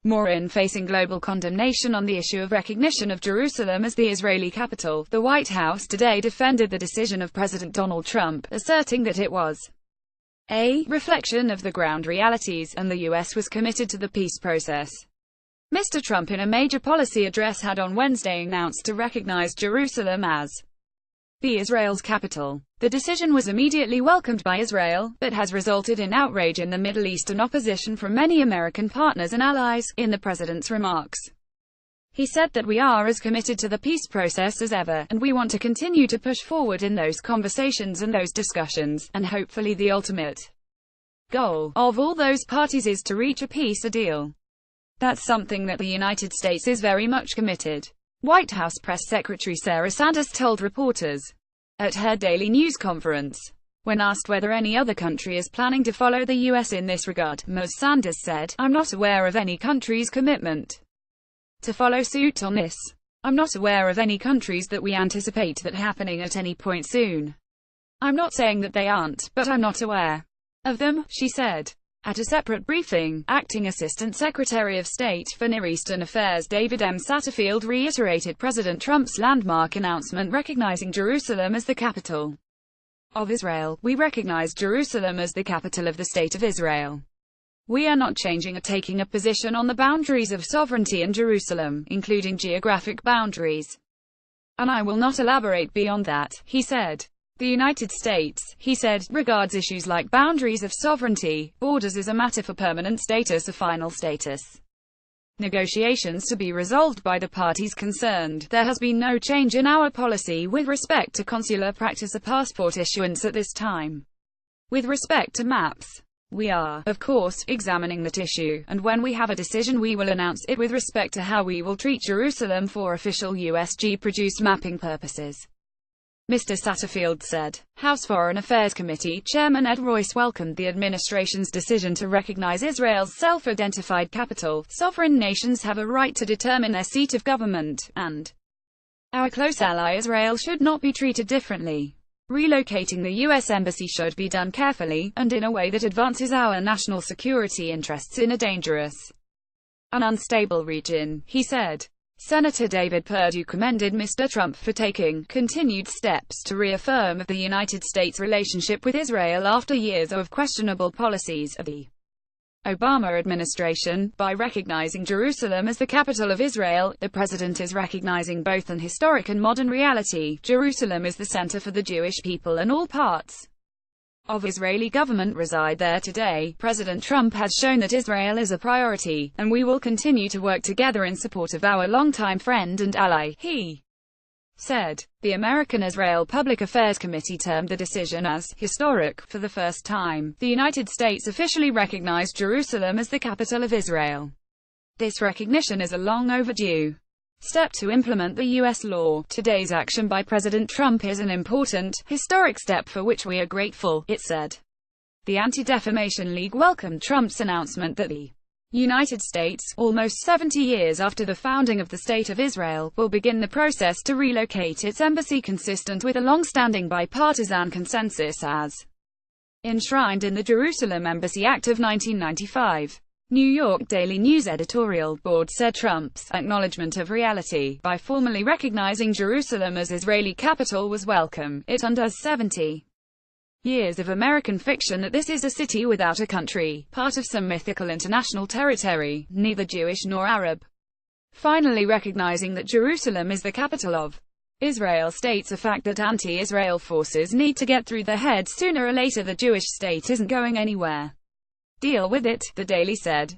morein facing global condemnation on the issue of recognition of Jerusalem as the Israeli capital. The White House today defended the decision of President Donald Trump, asserting that it was a reflection of the ground realities, and the U.S. was committed to the peace process. Mr. Trump, in a major policy address, had on Wednesday announced to recognize Jerusalem as the Israel's capital. The decision was immediately welcomed by Israel, but has resulted in outrage in the Middle East and opposition from many American partners and allies. In the president's remarks, he said that we are as committed to the peace process as ever, and we want to continue to push forward in those conversations and those discussions, and hopefully the ultimate goal of all those parties is to reach a peace deal. That's something that the United States is very much committed. White House Press Secretary Sarah Sanders told reporters at her daily news conference. When asked whether any other country is planning to follow the U.S. in this regard, Ms. Sanders said, "I'm not aware of any country's commitment to follow suit on this. I'm not aware of any countries that we anticipate that happening at any point soon. I'm not saying that they aren't, but I'm not aware of them," she said. At a separate briefing, Acting Assistant Secretary of State for Near Eastern Affairs David M. Satterfield reiterated President Trump's landmark announcement recognizing Jerusalem as the capital of Israel. "We recognize Jerusalem as the capital of the State of Israel. We are not changing or taking a position on the boundaries of sovereignty in Jerusalem, including geographic boundaries. And I will not elaborate beyond that," he said. The United States, he said, regards issues like boundaries of sovereignty, borders as a matter for permanent status or final status negotiations to be resolved by the parties concerned. There has been no change in our policy with respect to consular practice or passport issuance at this time. With respect to maps, we are, of course, examining that issue, and when we have a decision we will announce it with respect to how we will treat Jerusalem for official USG-produced mapping purposes, Mr. Satterfield said. House Foreign Affairs Committee Chairman Ed Royce welcomed the administration's decision to recognize Israel's self-identified capital. "Sovereign nations have a right to determine their seat of government, and our close ally Israel should not be treated differently. Relocating the U.S. Embassy should be done carefully, and in a way that advances our national security interests in a dangerous and unstable region," he said. Senator David Perdue commended Mr. Trump for taking continued steps to reaffirm the United States' relationship with Israel after years of questionable policies of the Obama administration. By recognizing Jerusalem as the capital of Israel, the president is recognizing both an historic and modern reality. Jerusalem is the center for the Jewish people, and all parts of Israeli government reside there today. President Trump has shown that Israel is a priority, and we will continue to work together in support of our longtime friend and ally, he said. The American-Israel Public Affairs Committee termed the decision as historic. For the first time, the United States officially recognized Jerusalem as the capital of Israel. This recognition is a long overdue step to implement the U.S. law. Today's action by President Trump is an important, historic step for which we are grateful, it said. The Anti-Defamation League welcomed Trump's announcement that the United States, almost 70 years after the founding of the State of Israel, will begin the process to relocate its embassy consistent with a long-standing bipartisan consensus as enshrined in the Jerusalem Embassy Act of 1995. New York Daily News editorial board said Trump's acknowledgement of reality by formally recognizing Jerusalem as Israeli capital was welcome. It undoes 70 years of American fiction that this is a city without a country, part of some mythical international territory, neither Jewish nor Arab. Finally recognizing that Jerusalem is the capital of Israel states a fact that anti-Israel forces need to get through their heads sooner or later. The Jewish state isn't going anywhere. Deal with it, the Daily said.